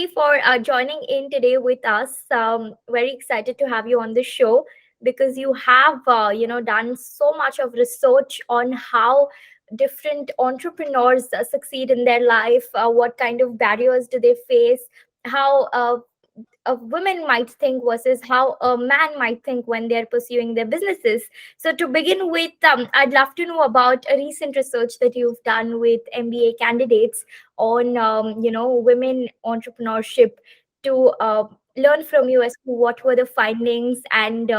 Cindy, for joining in today with us. Very excited to have you on the show because you have, done so much of research on how different entrepreneurs succeed in their life. What kind of barriers do they face? How a woman might think versus how a man might think when they're pursuing their businesses. So to begin with, I'd love to know about a recent research that you've done with MBA candidates on, women entrepreneurship to learn from you as to what were the findings. And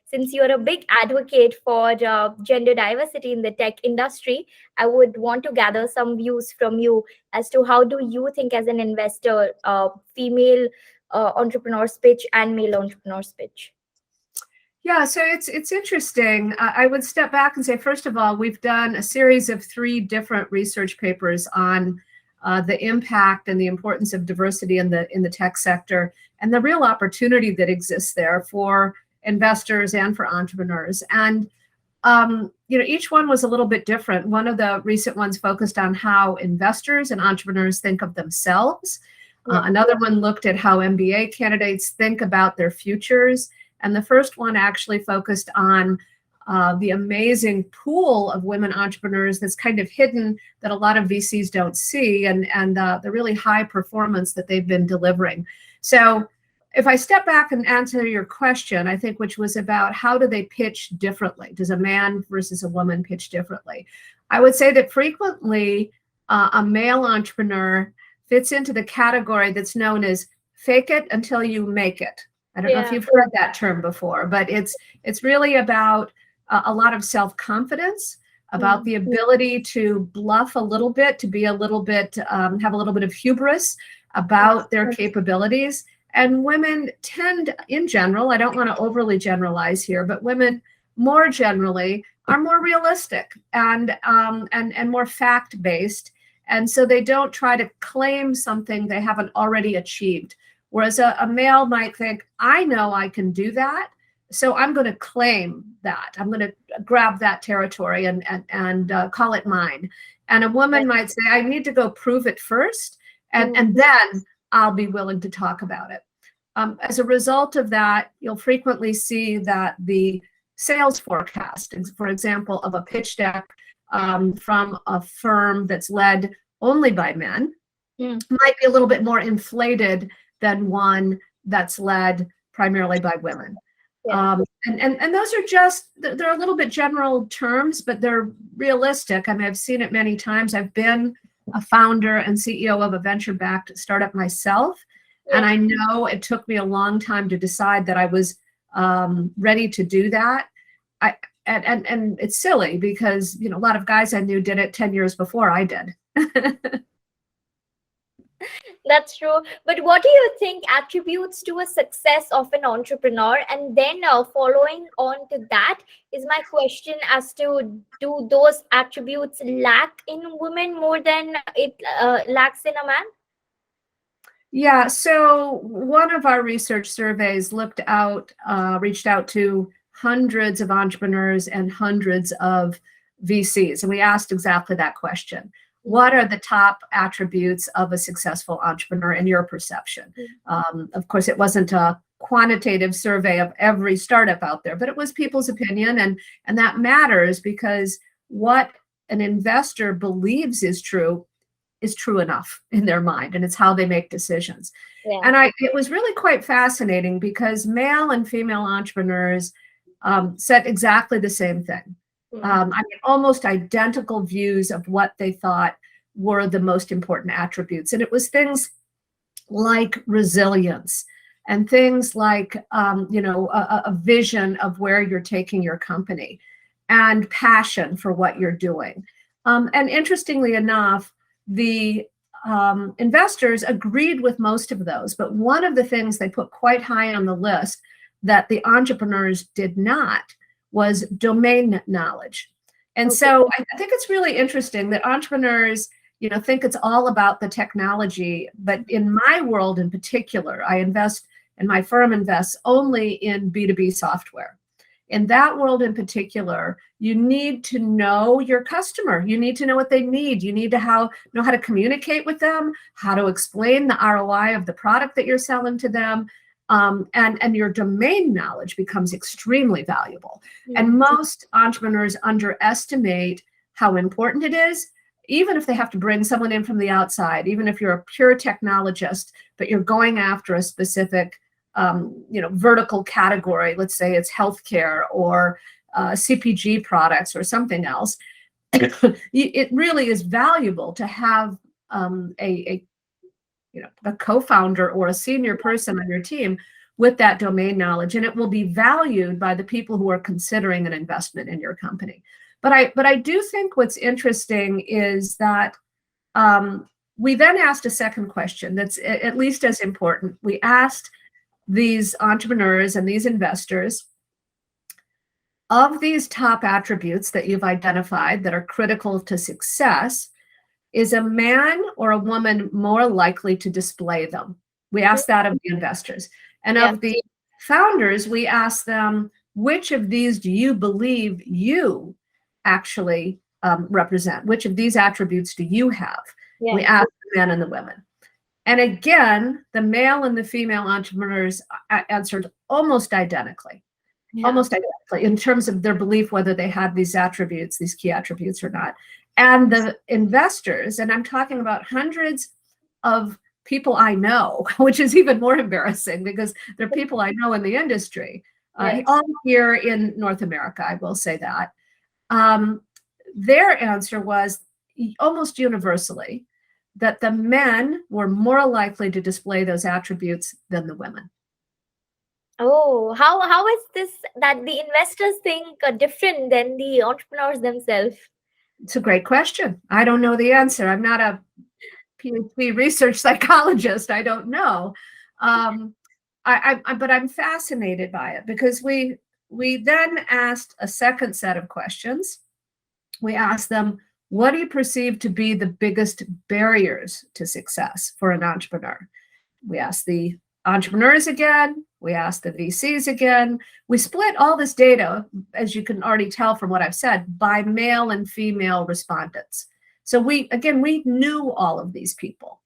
since you're a big advocate for gender diversity in the tech industry, I would want to gather some views from you as to how do you think as an investor, female entrepreneur's pitch and male entrepreneur's pitch? Yeah, so it's interesting. I would step back and say, first of all, we've done a series of 3 different research papers on the impact and the importance of diversity in the tech sector and the real opportunity that exists there for investors and for entrepreneurs. And each one was a little bit different. One of the recent ones focused on how investors and entrepreneurs think of themselves. Another one looked at how MBA candidates think about their futures. And the first one actually focused on the amazing pool of women entrepreneurs that's kind of hidden that a lot of VCs don't see, and the really high performance that they've been delivering. So if I step back and answer your question, I think, which was about how do they pitch differently? Does a man versus a woman pitch differently? I would say that frequently a male entrepreneur fits into the category that's known as fake it until you make it. I don't know if you've heard that term before, but it's really about a lot of self-confidence, about the ability to bluff a little bit, to be a little bit, have a little bit of hubris about their capabilities. And women tend, in general, I don't want to overly generalize here, but women more generally are more realistic and more fact-based. And so they don't try to claim something they haven't already achieved. Whereas a male might think, I know I can do that, so I'm going to claim that. I'm going to grab that territory and call it mine. And a woman might say, I need to go prove it first, and then I'll be willing to talk about it. As a result of that, you'll frequently see that the sales forecast, for example, of a pitch deck from a firm that's led only by men might be a little bit more inflated than one that's led primarily by women. And those are just, they're a little bit general terms, but they're realistic. I mean, I've seen it many times. I've been a founder and CEO of a venture-backed startup myself. And I know it took me a long time to decide that I was ready to do that. And it's silly because, a lot of guys I knew did it 10 years before I did. That's true. But what do you think attributes to a success of an entrepreneur? And then following on to that is my question as to, do those attributes lack in women more than it lacks in a man? Yeah, so one of our research surveys reached out to hundreds of entrepreneurs and hundreds of VCs. And we asked exactly that question. What are the top attributes of a successful entrepreneur in your perception? Of course, it wasn't a quantitative survey of every startup out there, but it was people's opinion. And that matters because what an investor believes is true enough in their mind, and it's how they make decisions. And it was really quite fascinating because male and female entrepreneurs said exactly the same thing. Almost identical views of what they thought were the most important attributes. And it was things like resilience and things like, a vision of where you're taking your company and passion for what you're doing. And interestingly enough, the investors agreed with most of those. But one of the things they put quite high on the list that the entrepreneurs did not was domain knowledge. And so I think it's really interesting that entrepreneurs, think it's all about the technology. But in my world in particular, my firm invests only in B2B software. in that world in particular, you need to know your customer. You need to know what they need. You need to know how to communicate with them, how to explain the ROI of the product that you're selling to them. And your domain knowledge becomes extremely valuable. And most entrepreneurs underestimate how important it is, even if they have to bring someone in from the outside, even if you're a pure technologist, but you're going after a specific vertical category. Let's say it's healthcare or CPG products or something else. It really is valuable to have a co-founder or a senior person on your team with that domain knowledge, and it will be valued by the people who are considering an investment in your company. But I do think what's interesting is that we then asked a second question that's at least as important. We asked these entrepreneurs and these investors, of these top attributes that you've identified that are critical to success, is a man or a woman more likely to display them? We asked that of the investors. And of the founders, we asked them, which of these do you believe you actually represent? Which of these attributes do you have? We asked the men and the women. And again, the male and the female entrepreneurs answered almost identically. Almost identically in terms of their belief whether they had these attributes, these key attributes or not. And the investors, and I'm talking about hundreds of people I know, which is even more embarrassing because they're people I know in the industry, all here in North America, I will say that. Their answer was almost universally that the men were more likely to display those attributes than the women. Oh, how is this that the investors think different than the entrepreneurs themselves? It's a great question. I don't know the answer. I'm not a PhD research psychologist. I don't know. But I'm fascinated by it because we then asked a second set of questions. We asked them, what do you perceive to be the biggest barriers to success for an entrepreneur? We asked the entrepreneurs again. We asked the VCs again. We split all this data, as you can already tell from what I've said, by male and female respondents. So we knew all of these people.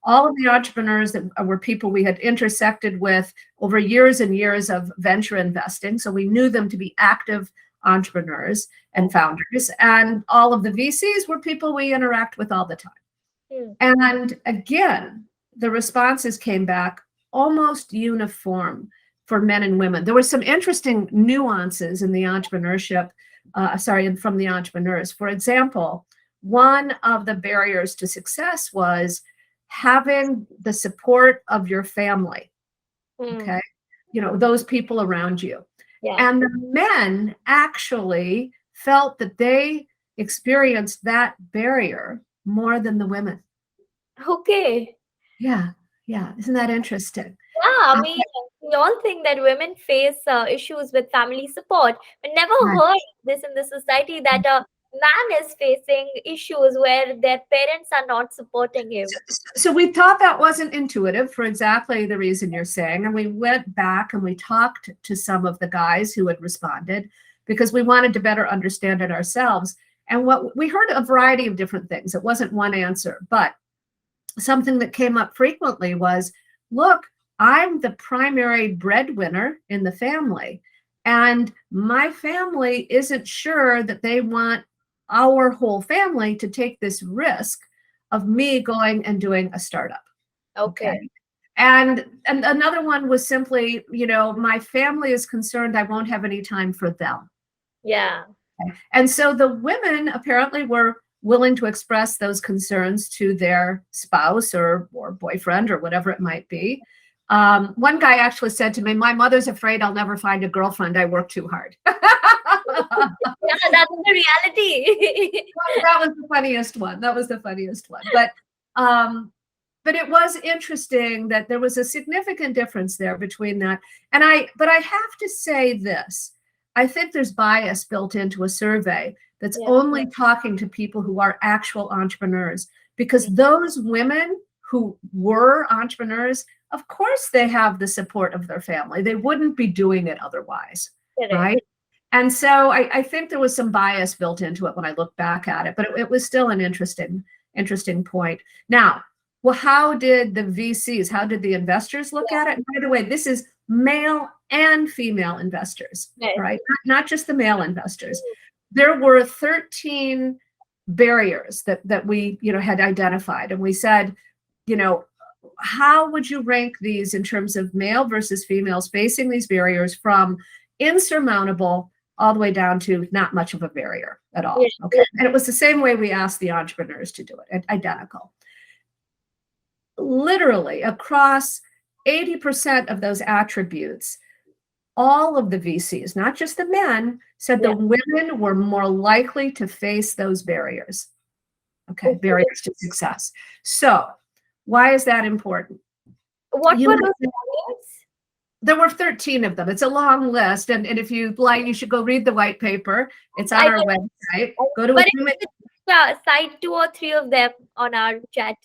All of the entrepreneurs that were people we had intersected with over years and years of venture investing. So we knew them to be active entrepreneurs and founders. And all of the VCs were people we interact with all the time. And again, the responses came back almost uniform for men and women. There were some interesting nuances in the entrepreneurship, from the entrepreneurs. For example, one of the barriers to success was having the support of your family. Okay. Those people around you. And the men actually felt that they experienced that barrier more than the women. Okay. Yeah. Isn't that interesting? Yeah, I mean, we all think that women face issues with family support, but never heard this in the society that a man is facing issues where their parents are not supporting him. So we thought that wasn't intuitive for exactly the reason you're saying. And we went back and we talked to some of the guys who had responded because we wanted to better understand it ourselves. And what we heard a variety of different things. It wasn't one answer, but something that came up frequently was, look, I'm the primary breadwinner in the family, and my family isn't sure that they want our whole family to take this risk of me going and doing a startup. Okay. And another one was simply, my family is concerned I won't have any time for them. Yeah. And so the women apparently were willing to express those concerns to their spouse or boyfriend or whatever it might be. One guy actually said to me, my mother's afraid I'll never find a girlfriend. I work too hard. Yeah, that's the reality. That was the funniest one. But it was interesting that there was a significant difference there between that. But I have to say this. I think there's bias built into a survey that's only talking to people who are actual entrepreneurs, because those women who were entrepreneurs, of course, they have the support of their family. They wouldn't be doing it otherwise, right? And so I think there was some bias built into it when I look back at it, but it was still an interesting point. Now, well, how did the VCs, how did the investors look at it? And by the way, this is male and female investors, right? Not just the male investors. There were 13 barriers that we, had identified, and we said, how would you rank these in terms of male versus females facing these barriers, from insurmountable all the way down to not much of a barrier at all? Okay. And it was the same way we asked the entrepreneurs to do it, identical. Literally across 80% of those attributes, all of the VCs, not just the men, said the women were more likely to face those barriers. Okay, barriers to success. So why is that important? What were those barriers? There were 13 of them. It's a long list. And if you like, you should go read the white paper. It's on our website. Go to cite 2 or 3 of them on our chat.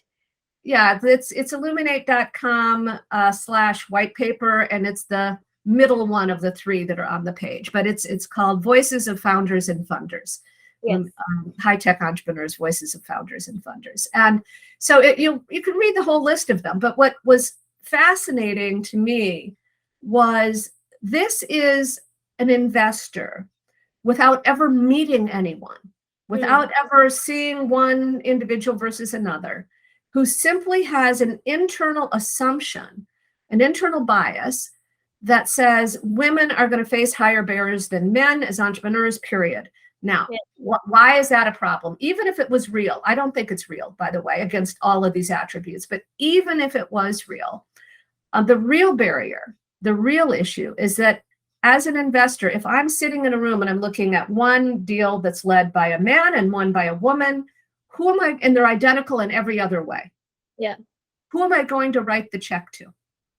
Yeah, it's illuminate.com/white paper, and it's the middle one of the 3 that are on the page. But it's called Voices of Founders and Funders. Yes. High-tech entrepreneurs, voices of founders and funders. And so you can read the whole list of them. But what was fascinating to me was this is an investor without ever meeting anyone, without ever seeing one individual versus another, who simply has an internal assumption, an internal bias that says women are going to face higher barriers than men as entrepreneurs, period. Now, why is that a problem? Even if it was real, I don't think it's real, by the way, against all of these attributes, but even if it was real, the real barrier, the real issue is that as an investor, if I'm sitting in a room and I'm looking at one deal that's led by a man and one by a woman, who am I, and they're identical in every other way. Yeah. Who am I going to write the check to?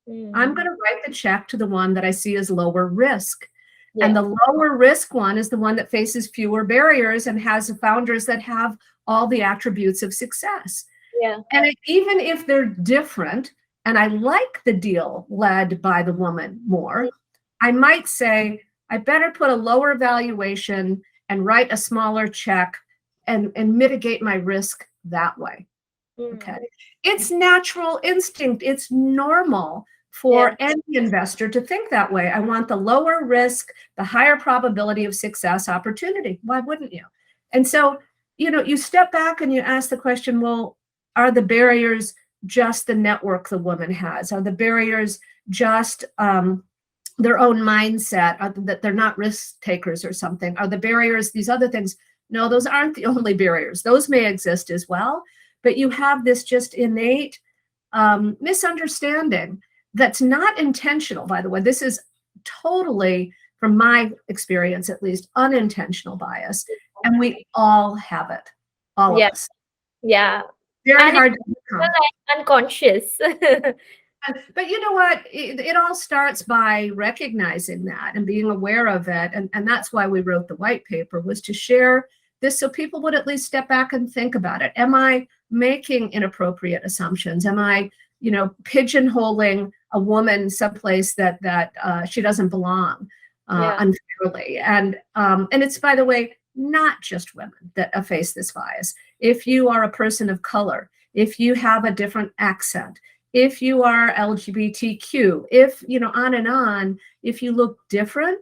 I'm going to write the check to the one that I see as lower risk. Yeah. And the lower risk one is the one that faces fewer barriers and has founders that have all the attributes of success. Yeah. And even if they're different, and I like the deal led by the woman more, I might say, I better put a lower valuation and write a smaller check and mitigate my risk that way. Okay. It's natural instinct. It's normal for any investor to think that way. I want the lower risk, the higher probability of success opportunity. Why wouldn't you? And so, you step back and you ask the question, well, are the barriers just the network the woman has? Are the barriers just their own mindset, that they're not risk takers or something? Are the barriers these other things? No, those aren't the only barriers. Those may exist as well, but you have this just innate misunderstanding that's not intentional, by the way. This is totally, from my experience at least, unintentional bias. And we all have it. All of us. Yeah. Very hard to become. Unconscious. But you know what? It all starts by recognizing that and being aware of it. And that's why we wrote the white paper, was to share this so people would at least step back and think about it. Am I making inappropriate assumptions? Am I, pigeonholing a woman someplace that she doesn't belong unfairly? And it's, by the way, not just women that face this bias. If you are a person of color, if you have a different accent, if you are LGBTQ, if, on and on, if you look different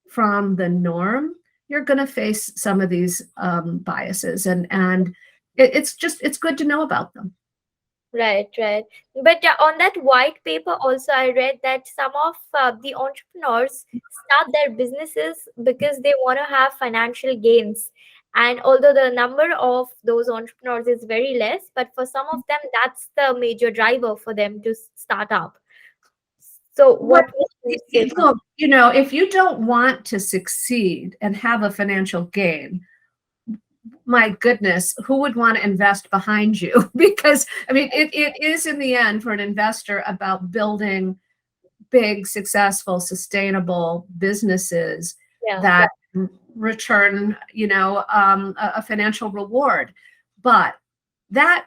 from the norm, you're going to face some of these biases. And it's good to know about them. Right. But on that white paper also, I read that some of the entrepreneurs start their businesses because they want to have financial gains. And although the number of those entrepreneurs is very less, but for some of them, that's the major driver for them to start up. So what would you say? Look, if you don't want to succeed and have a financial gain, my goodness, who would want to invest behind you? Because, it is in the end for an investor about building big, successful, sustainable businesses that return, a financial reward. But that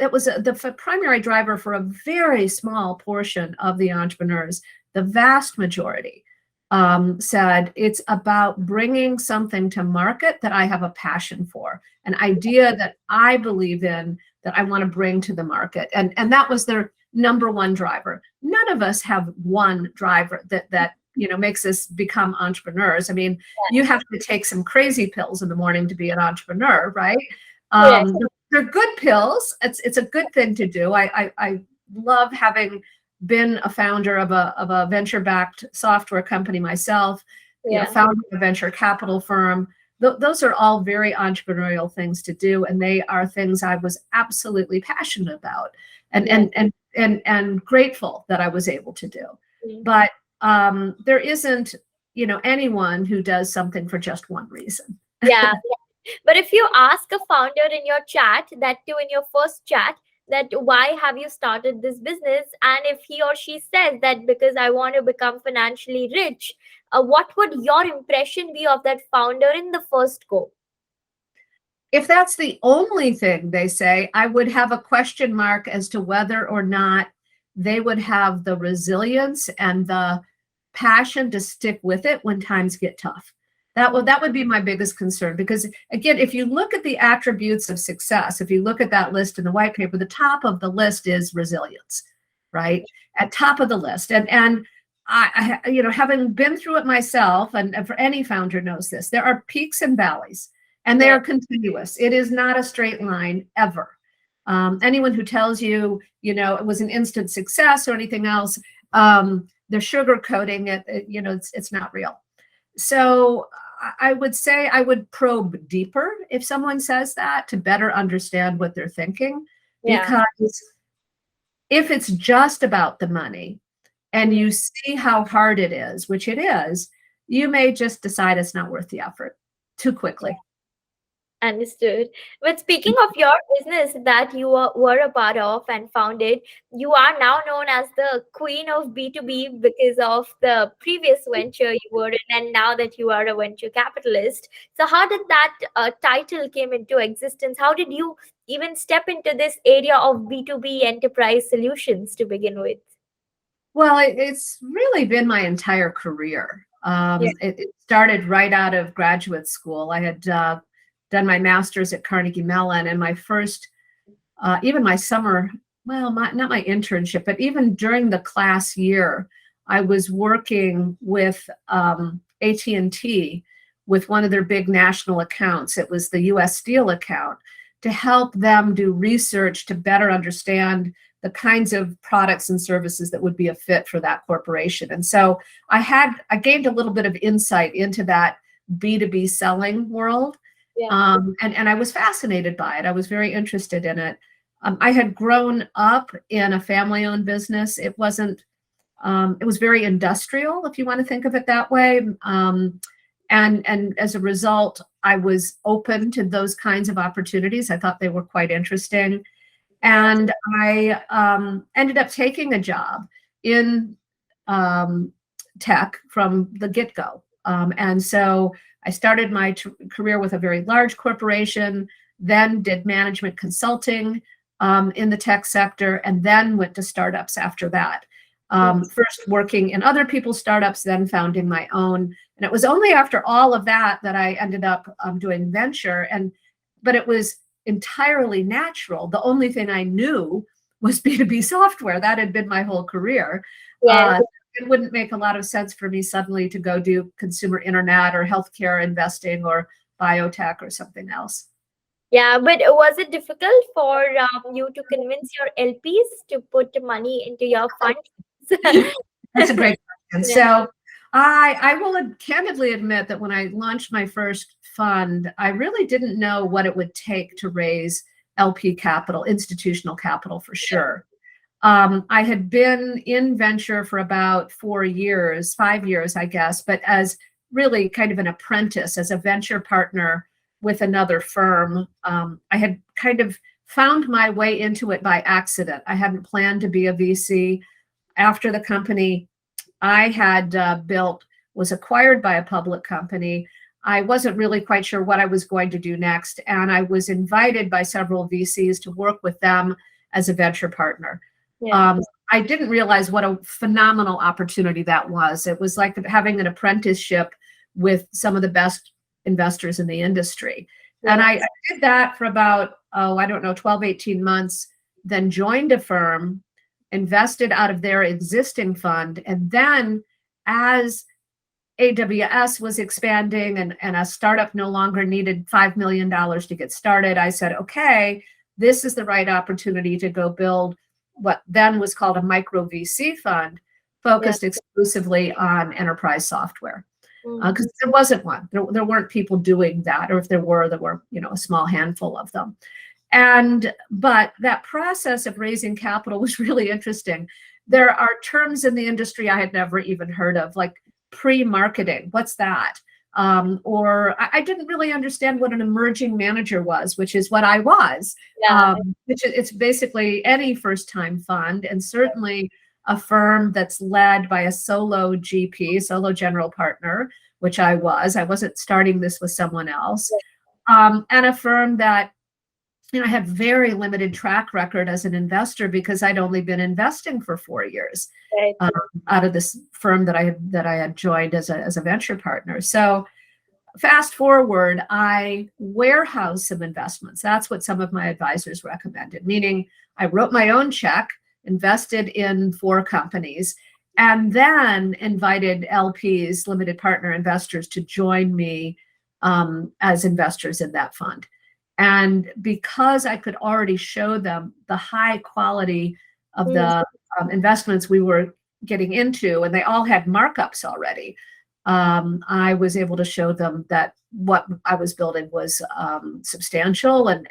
it was the primary driver for a very small portion of the entrepreneurs. The vast majority said, it's about bringing something to market that I have a passion for, an idea that I believe in, that I want to bring to the market. And that was their number one driver. None of us have one driver that makes us become entrepreneurs. I mean, you have to take some crazy pills in the morning to be an entrepreneur, right? Yes. They're good pills. It's a good thing to do. I love having been a founder of a venture-backed software company myself, Yeah. founding a venture capital firm. Those are all very entrepreneurial things to do, and they are things I was absolutely passionate about, and grateful that I was able to do. Mm. But there isn't, anyone who does something for just one reason. Yeah. But if you ask a founder in your chat, that too in your first chat, that why have you started this business, and if he or she says that because I want to become financially rich, what would your impression be of that founder in the first go? If that's the only thing they say, I would have a question mark as to whether or not they would have the resilience and the passion to stick with it when times get tough. That would be my biggest concern, because again, if you look at the attributes of success, if you look at that list in the white paper, the top of the list is resilience, right? At top of the list. And I having been through it myself, and for any founder knows this, there are peaks and valleys, and they are continuous. It is not a straight line ever. Anyone who tells you, it was an instant success or anything else, they're sugarcoating it. It's not real. So I would say I would probe deeper if someone says that, to better understand what they're thinking. Yeah. Because if it's just about the money and you see how hard it is, which it is, you may just decide it's not worth the effort too quickly. Understood. But speaking of your business that you were a part of and founded, you are now known as the queen of B2B because of the previous venture you were in, and now that you are a venture capitalist. So how did that title came into existence? How did you even step into this area of B2B enterprise solutions to begin with? Well, it's really been my entire career. Yeah. It started right out of graduate school. I had done my master's at Carnegie Mellon, and my first, even my summer, well, not my internship, but even during the class year, I was working with AT&T with one of their big national accounts. It was the U.S. Steel account, to help them do research to better understand the kinds of products and services that would be a fit for that corporation. And so I gained a little bit of insight into that B2B selling world. Yeah. And I was fascinated by it. I was very interested in it. I had grown up in a family-owned business. It was very industrial, if you want to think of it that way. And as a result, I was open to those kinds of opportunities. I thought they were quite interesting. And I ended up taking a job in tech from the get-go. And so I started my career with a very large corporation, then did management consulting in the tech sector, and then went to startups after that. First working in other people's startups, then founding my own. And it was only after all of that that I ended up doing venture. But it was entirely natural. The only thing I knew was B2B software. That had been my whole career. Yeah. It wouldn't make a lot of sense for me suddenly to go do consumer internet or healthcare investing or biotech or something else. Yeah, but was it difficult for you to convince your LPs to put money into your fund? That's a great question. Yeah. So I will candidly admit that when I launched my first fund, I really didn't know what it would take to raise LP capital, institutional capital for sure. I had been in venture for about 5 years, I guess, but as really kind of an apprentice, as a venture partner with another firm. I had kind of found my way into it by accident. I hadn't planned to be a VC. After the company I had built was acquired by a public company, I wasn't really quite sure what I was going to do next. And I was invited by several VCs to work with them as a venture partner. Yeah. I didn't realize what a phenomenal opportunity that was. It was like having an apprenticeship with some of the best investors in the industry. And I did that for about, I don't know, 12, 18 months, then joined a firm, invested out of their existing fund. And then as AWS was expanding and a startup no longer needed $5 million to get started, I said, okay, this is the right opportunity to go build what then was called a micro VC fund focused exclusively on enterprise software. Because there wasn't one. There weren't people doing that, or if there were, a small handful of them. But that process of raising capital was really interesting. There are terms in the industry I had never even heard of, like pre-marketing. What's that? Or I didn't really understand what an emerging manager was, which is what I was. It's basically any first-time fund, and certainly a firm that's led by a solo GP, solo general partner, which I was. I wasn't starting this with someone else. And a firm that had very limited track record as an investor because I'd only been investing for 4 years out of this firm that I had joined as a venture partner. So fast forward, I warehouse some investments. That's what some of my advisors recommended, meaning I wrote my own check, invested in 4 companies, and then invited LPs, limited partner investors, to join me as investors in that fund. And because I could already show them the high quality of the investments we were getting into, and they all had markups already, I was able to show them that what I was building was substantial and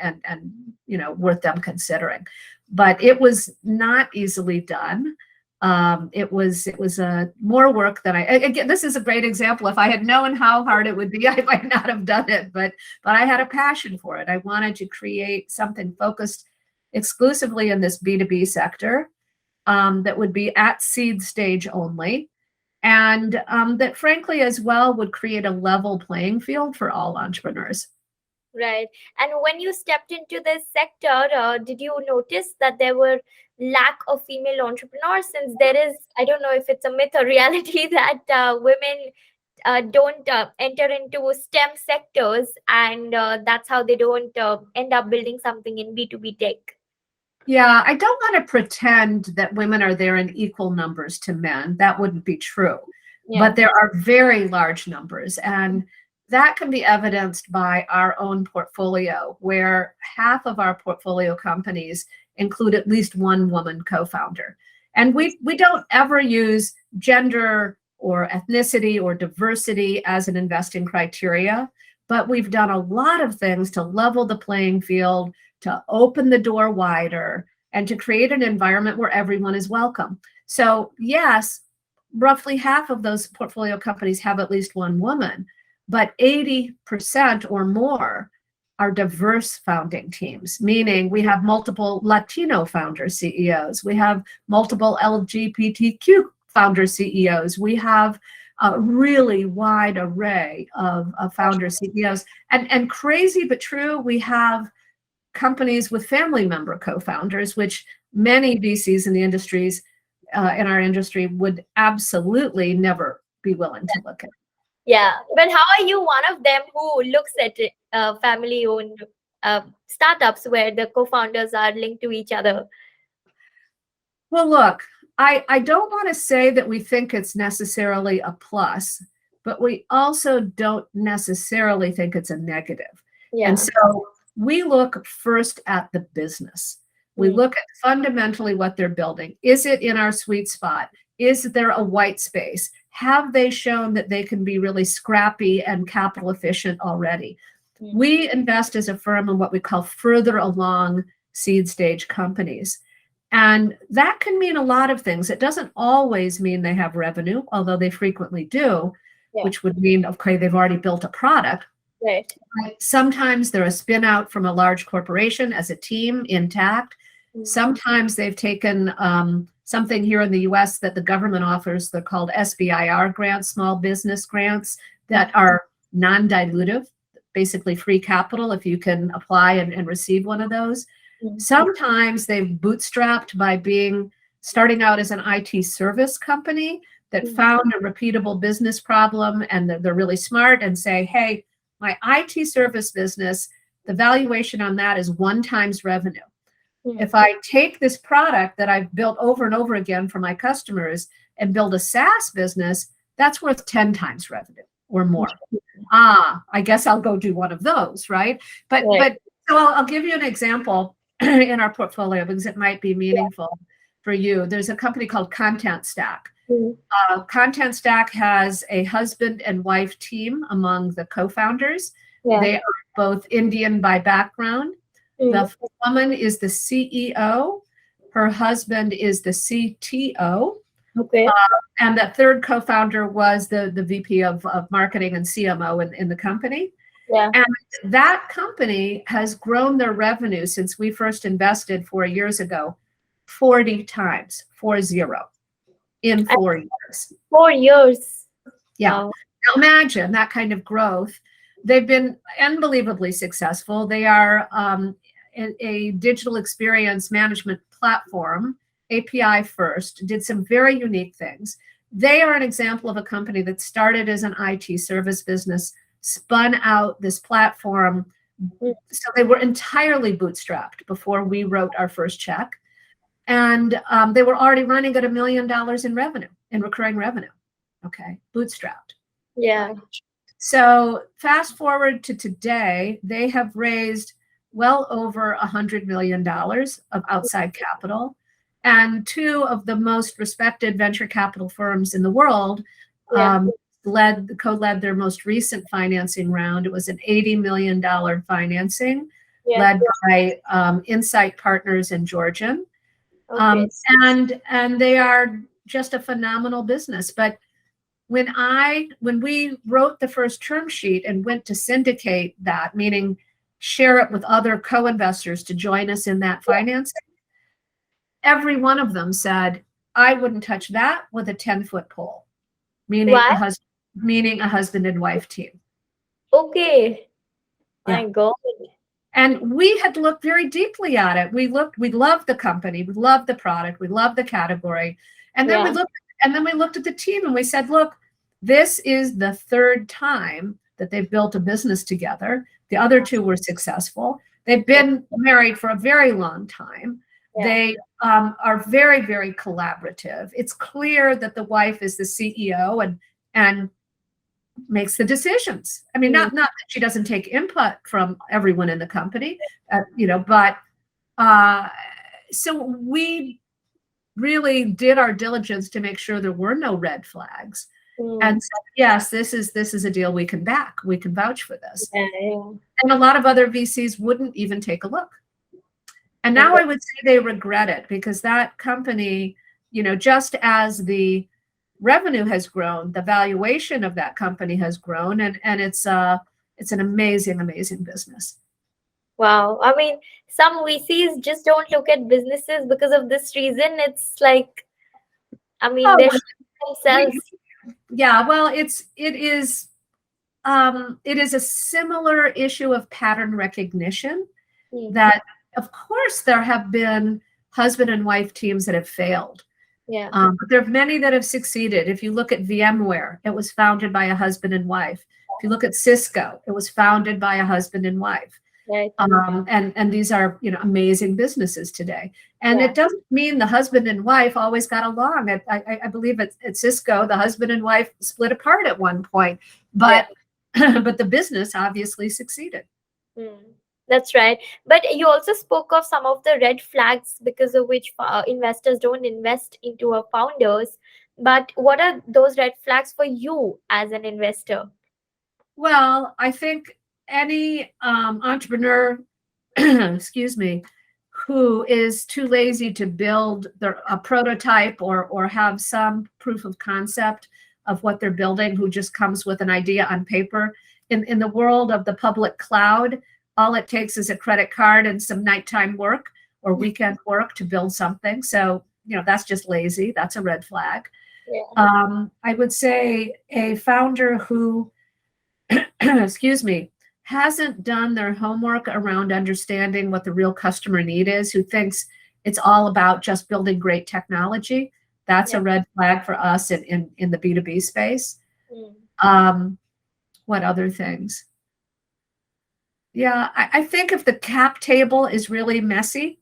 worth them considering. But it was not easily done. It was more work than again, this is a great example. If I had known how hard it would be, I might not have done it, but I had a passion for it. I wanted to create something focused exclusively in this B2B sector that would be at seed stage only, and that frankly as well would create a level playing field for all entrepreneurs. Right. And when you stepped into this sector, did you notice that there were lack of female entrepreneurs, since there is, I don't know if it's a myth or reality, that women don't enter into STEM sectors, and that's how they don't end up building something in B2B tech? Yeah, I don't want to pretend that women are there in equal numbers to men. That wouldn't be true. But there are very large numbers, and that can be evidenced by our own portfolio, where half of our portfolio companies include at least one woman co-founder. And we don't ever use gender or ethnicity or diversity as an investing criteria, but we've done a lot of things to level the playing field, to open the door wider, and to create an environment where everyone is welcome. So yes, roughly half of those portfolio companies have at least one woman, but 80% or more are diverse founding teams, meaning we have multiple Latino founder CEOs, we have multiple LGBTQ founder CEOs, we have a really wide array of founder CEOs. And crazy but true, we have companies with family member co-founders, which many VCs in the industries, in our industry, would absolutely never be willing to look at. Yeah, but how are you one of them who looks at family-owned startups where the co-founders are linked to each other? Well, look, I don't want to say that we think it's necessarily a plus, but we also don't necessarily think it's a negative. And so we look first at the business. We look at fundamentally what they're building. Is it in our sweet spot? Is there a white space? Have they shown that they can be really scrappy and capital efficient already? We invest as a firm in what we call further along seed stage companies. And that can mean a lot of things. It doesn't always mean they have revenue, although they frequently do, which would mean, okay, they've already built a product. Right. Sometimes they're a spin out from a large corporation as a team intact. Sometimes they've taken something here in the US that the government offers. They're called SBIR grants, small business grants, that are non-dilutive, basically free capital if you can apply and receive one of those. Sometimes they've bootstrapped by being starting out as an IT service company that found a repeatable business problem, and they're really smart and say, hey, my IT service business, the valuation on that is 1 times revenue. If I take this product that I've built over and over again for my customers and build a SaaS business, that's worth 10 times revenue or more. I guess I'll go do one of those, right? But so I'll give you an example in our portfolio because it might be meaningful for you. There's a company called Content Stack. Content Stack has a husband and wife team among the co-founders. They are both Indian by background. The woman is the CEO. Her husband is the CTO. Okay. And the third co-founder was the VP of marketing and CMO in the company. Yeah. And that company has grown their revenue since we first invested 4 years ago, 40 times, 40, in 4 years. 4 years. Yeah. Wow. Now imagine that kind of growth. They've been unbelievably successful. They are a digital experience management platform, API first, did some very unique things. They are an example of a company that started as an IT service business, spun out this platform. So they were entirely bootstrapped before we wrote our first check. And they were already running at $1 million in revenue, in recurring revenue. Okay, bootstrapped. Yeah. So fast forward to today, they have raised well over $100 million of outside capital. And 2 of the most respected venture capital firms in the world co-led their most recent financing round. It was an $80 million financing led by Insight Partners and Georgian. And they are just a phenomenal business. But when we wrote the first term sheet and went to syndicate that, meaning share it with other co-investors to join us in that financing, every one of them said, I wouldn't touch that with a 10-foot pole, meaning a husband and wife team. Okay. My God. And we had looked very deeply at it. We loved the company, we loved the product, we loved the category. And then we looked at the team and we said, look, this is the 3rd time that they've built a business together. The other 2 were successful. They've been married for a very long time. They are very, very collaborative. It's clear that the wife is the CEO and makes the decisions. I mean, not that she doesn't take input from everyone in the company, but so we really did our diligence to make sure there were no red flags. And said, yes, this is a deal we can back. We can vouch for this. And a lot of other VCs wouldn't even take a look. And now I would say they regret it because that company, just as the revenue has grown, the valuation of that company has grown, and it's an amazing, amazing business. Wow. I mean, some VCs just don't look at businesses because of this reason. It's like, I mean, they're themselves. Yeah, well, it is a similar issue of pattern recognition that, of course, there have been husband and wife teams that have failed. But there are many that have succeeded. If you look at VMware, it was founded by a husband and wife. If you look at Cisco, it was founded by a husband and wife. And these are amazing businesses today. And it doesn't mean the husband and wife always got along. I believe at Cisco, the husband and wife split apart at one point, but but the business obviously succeeded. That's right. But you also spoke of some of the red flags because of which investors don't invest into our founders. But what are those red flags for you as an investor? Well, I think any entrepreneur, excuse me, who is too lazy to build a prototype or have some proof of concept of what they're building, who just comes with an idea on paper. In the world of the public cloud, all it takes is a credit card and some nighttime work or weekend work to build something. So, that's just lazy. That's a red flag. I would say a founder who, excuse me, hasn't done their homework around understanding what the real customer need is, who thinks it's all about just building great technology, that's Yeah. a red flag for us in the B2B space. Mm. What other things? Yeah, I think if the cap table is really messy,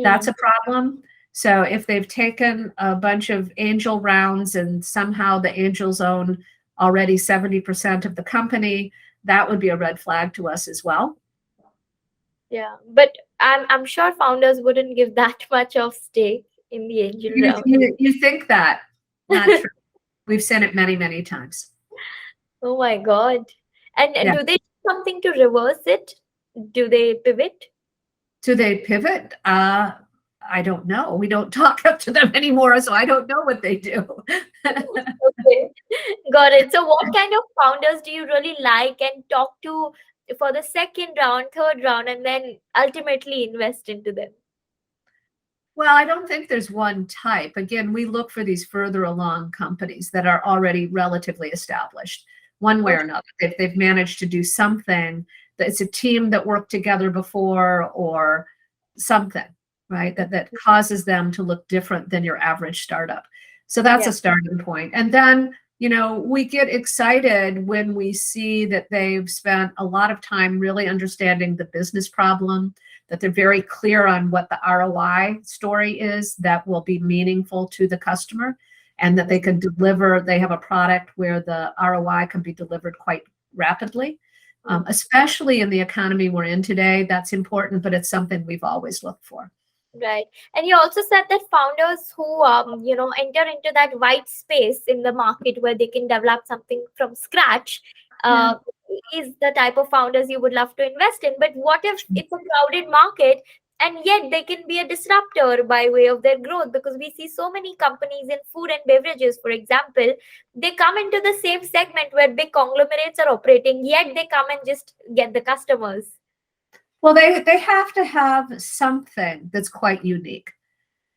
that's Mm. a problem. So if they've taken a bunch of angel rounds and somehow the angels own already 70% of the company, that would be a red flag to us as well. Yeah, but I'm sure founders wouldn't give that much of stake in the angel round. You think that? Not true. We've seen it many, many times. Oh my God. And Yeah. do they do something to reverse it? Do they pivot? Do they pivot? I don't know. We don't talk up to them anymore, so I don't know what they do. Okay, got it. So, what kind of founders do you really like and talk to for the second round, third round, and then ultimately invest into them? Well, I don't think there's one type. Again, we look for these further along companies that are already relatively established, one way or Okay. another. If they've managed to do something, that it's a team that worked together before or something, right? That causes them to look different than your average startup. So that's Yeah. a starting point. And then, we get excited when we see that they've spent a lot of time really understanding the business problem, that they're very clear on what the ROI story is that will be meaningful to the customer, and that they can deliver, they have a product where the ROI can be delivered quite rapidly. Especially in the economy we're in today, that's important, but it's something we've always looked for. Right. And you also said that founders who enter into that white space in the market where they can develop something from scratch Yeah. uh, is the type of founders you would love to invest in. But what if it's a crowded market and yet they can be a disruptor by way of their growth? Because we see so many companies in food and beverages, for example, they come into the same segment where big conglomerates are operating, yet they come and just get the customers. Well, they have to have something that's quite unique.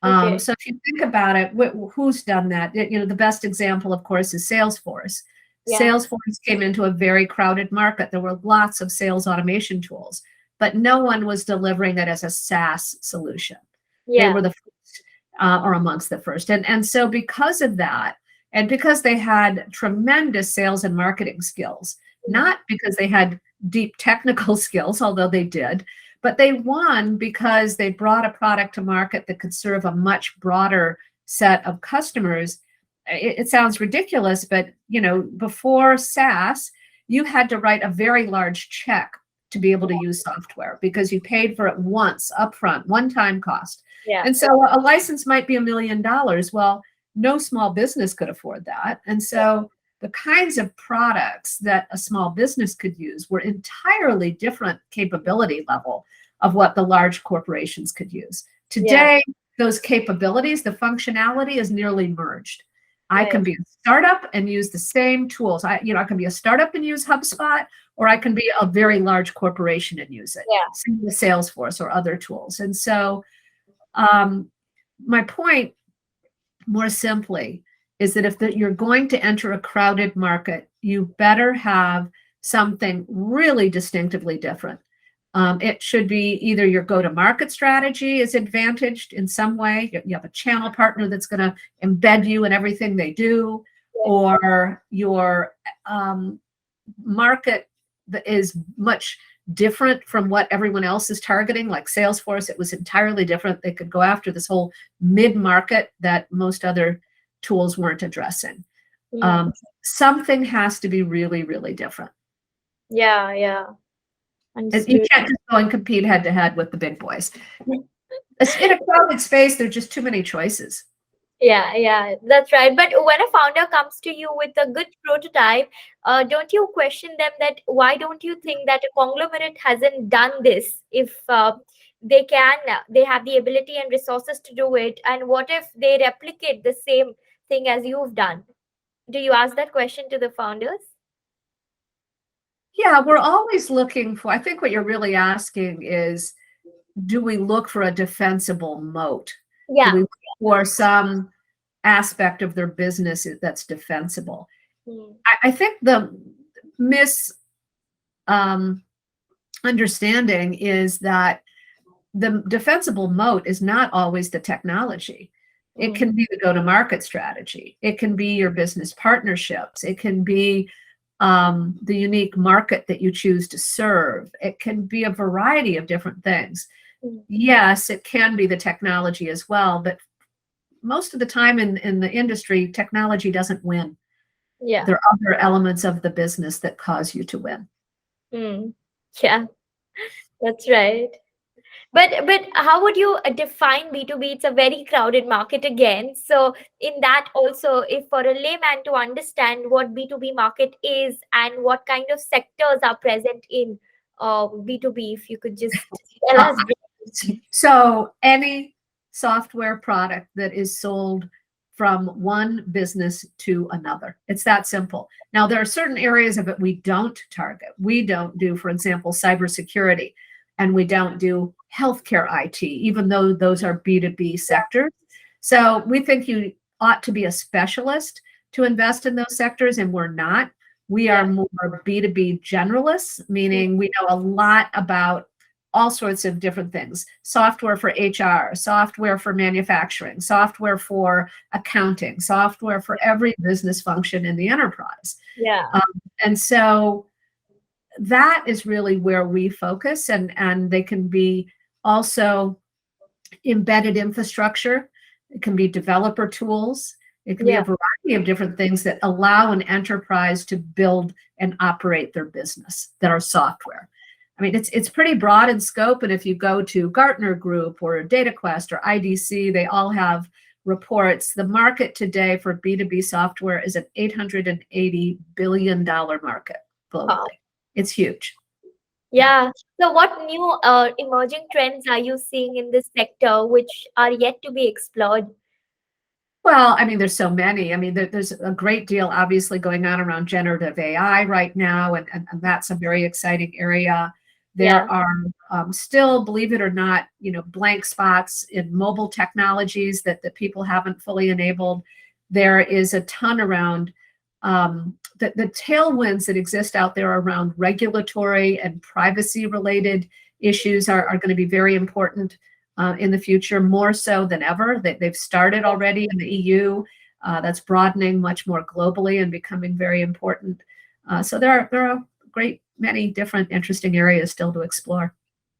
Okay. So if you think about it, who's done that? The best example, of course, is Salesforce. Yeah. Salesforce came into a very crowded market. There were lots of sales automation tools, but no one was delivering it as a SaaS solution. They Yeah. were the first, or amongst the first. And so because of that, and because they had tremendous sales and marketing skills, not because they had deep technical skills, although they did, but they won because they brought a product to market that could serve a much broader set of customers. It sounds ridiculous, but before SaaS, you had to write a very large check to be able to use software because you paid for it once upfront, one-time cost. Yeah. And so a license might be $1 million. Well, no small business could afford that. And so the kinds of products that a small business could use were entirely different capability level of what the large corporations could use. Yeah. Today, those capabilities, the functionality is nearly merged. I Right. can be a startup and use the same tools. I can be a startup and use HubSpot, or I can be a very large corporation and use it. Yeah. Same with Salesforce or other tools. And so my point, more simply, is that if you're going to enter a crowded market, you better have something really distinctively different. It should be either your go-to-market strategy is advantaged in some way. You have a channel partner that's going to embed you in everything they do, or your market that is much different from what everyone else is targeting. Like Salesforce, it was entirely different. They could go after this whole mid-market that most other tools weren't addressing. Something has to be really, really different. Yeah, yeah. You Understood. can't just go and compete head to head with the big boys. In a crowded space, there are just too many choices. Yeah, yeah, that's right. But when a founder comes to you with a good prototype, don't you question them that why don't you think that a conglomerate hasn't done this if they have the ability and resources to do it? And what if they replicate the same thing as you've done? Do you ask that question to the founders? Yeah, we're always looking for, I think what you're really asking is, do we look for a defensible moat? Do Yeah. we look for some aspect of their business that's defensible? I think the misunderstanding is that the defensible moat is not always the technology. It Mm. can be the go-to-market strategy. It can be your business partnerships. It can be the unique market that you choose to serve. It can be a variety of different things. Mm. Yes, it can be the technology as well, but most of the time in the industry, technology doesn't win. Yeah. There are other elements of the business that cause you to win. Mm. Yeah, that's right. But how would you define B2B? It's a very crowded market again. So in that also, if for a layman to understand what B2B market is and what kind of sectors are present in B2B, if you could just tell Uh, us. so any software product that is sold from one business to another, it's that simple. Now, there are certain areas of it we don't target. We don't do, for example, cybersecurity, and we don't do healthcare IT, even though those are B2B sectors. So we think you ought to be a specialist to invest in those sectors, and we're not. We are Yeah. more B2B generalists, meaning we know a lot about all sorts of different things: software for HR, software for manufacturing, software for accounting, software for every business function in the enterprise. Yeah. Um, and so that is really where we focus, and they can be also embedded infrastructure. It can be developer tools. It can be a Yeah. variety of different things that allow an enterprise to build and operate their business that are software. I mean, it's pretty broad in scope. And if you go to Gartner Group or DataQuest or IDC, they all have reports. The market today for B2B software is an $880 billion market globally. Wow. It's huge. Yeah. Yeah. So what new emerging trends are you seeing in this sector which are yet to be explored? Well, I mean, there's so many. I mean, there's a great deal obviously going on around generative AI right now, and that's a very exciting area. There Yeah. are still, believe it or not, blank spots in mobile technologies that people haven't fully enabled. There is a ton around the tailwinds that exist out there around regulatory and privacy related issues are going to be very important in the future, more so than ever. They've started already in the EU. That's broadening much more globally and becoming very important. So there are a great many different interesting areas still to explore.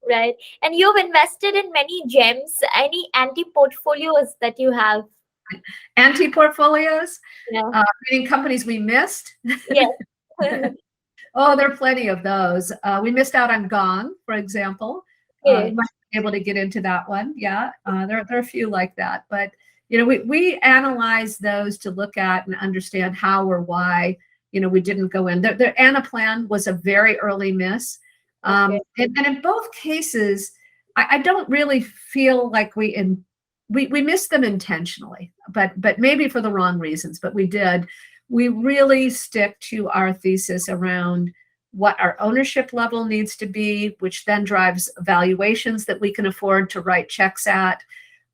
Right. And you've invested in many gems. Any anti-portfolios that you have? Anti-portfolios, Yeah. meaning companies we missed. Yes. Oh, there are plenty of those. We missed out on Gong, for example. Okay. Might be able to get into that one. Yeah, there are a few like that. But we analyze those to look at and understand how or why we didn't go in. The Anaplan was a very early miss, Okay. and in both cases, I don't really feel like we missed them intentionally, but maybe for the wrong reasons. But we did. We really stick to our thesis around what our ownership level needs to be, which then drives valuations that we can afford to write checks at.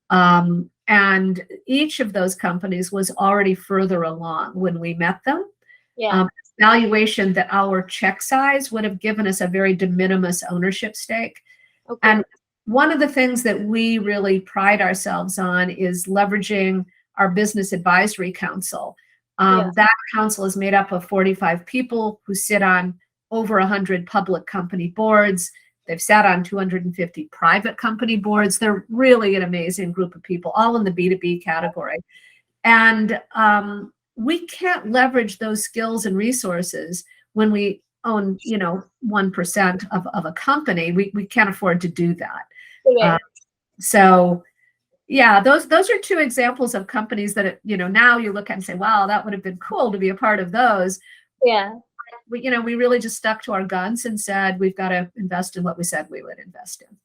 And each of those companies was already further along when we met them. Yeah. Valuation that our check size would have given us a very de minimis ownership stake. Okay. And one of the things that we really pride ourselves on is leveraging our business advisory council. Yeah. That council is made up of 45 people who sit on over 100 public company boards. They've sat on 250 private company boards. They're really an amazing group of people, all in the B2B category. And we can't leverage those skills and resources when we own 1% of a company. We can't afford to do that. Right. So yeah, those are two examples of companies that now you look at and say, wow, that would have been cool to be a part of those. Yeah. We really just stuck to our guns and said we've got to invest in what we said we would invest in.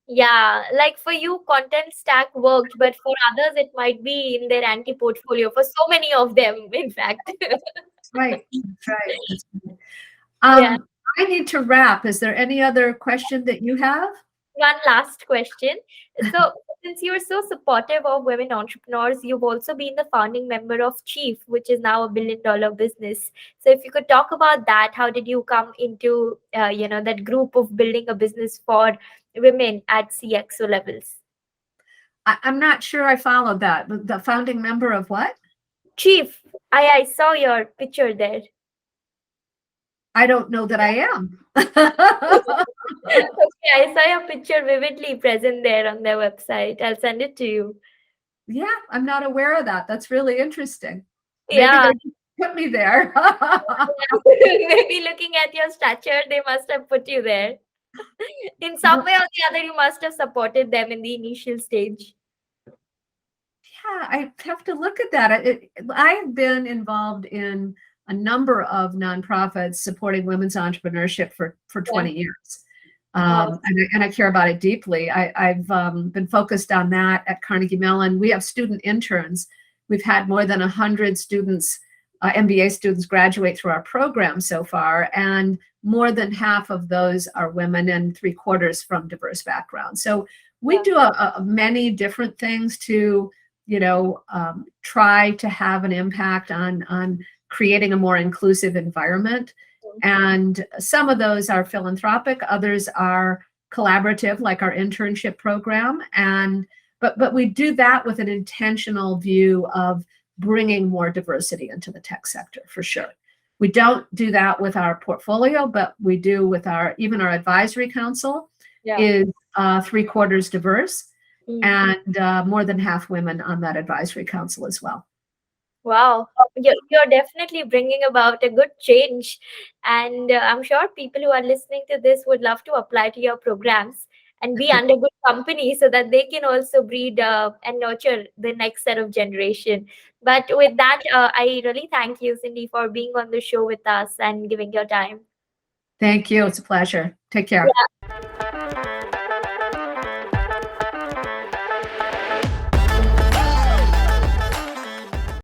Yeah. Like for you, content stack worked, but for others, it might be in their anti-portfolio. For so many of them, in fact. That's right. That's right. That's right. Yeah. I need to wrap. Is there any other question that you have? One last question. So since you're so supportive of women entrepreneurs, you've also been the founding member of Chief, which is now a $1 billion business. So if you could talk about that, how did you come into that group of building a business for women at CXO levels? I'm not sure I followed that. The founding member of what? Chief, I saw your picture there. I don't know that I am. Okay, I saw your picture vividly present there on their website. I'll send it to you. Yeah, I'm not aware of that. That's really interesting. Maybe Yeah, they just put me there. maybe looking at your stature, they must have put you there. In some way or the other, you must have supported them in the initial stage. Yeah, I have to look at that. I've been involved in a number of nonprofits supporting women's entrepreneurship for Yeah, 20 years. nice. And I care about it deeply. I've been focused on that at Carnegie Mellon. We have student interns. We've had more than 100 students, MBA students, graduate through our program so far, and more than half of those are women and 3/4 from diverse backgrounds. So we Yeah, do many different things to, try to have an impact on creating a more inclusive environment. And some of those are philanthropic, others are collaborative, like our internship program. But we do that with an intentional view of bringing more diversity into the tech sector, for sure. We don't do that with our portfolio, but we do with even our advisory council yeah. is 3/4 diverse, Mm. and more than half women on that advisory council as well. Wow, you're definitely bringing about a good change. And I'm sure people who are listening to this would love to apply to your programs and be under good company so that they can also breed and nurture the next set of generation. But with that, I really thank you, Cindy, for being on the show with us and giving your time. Thank you. It's a pleasure. Take care.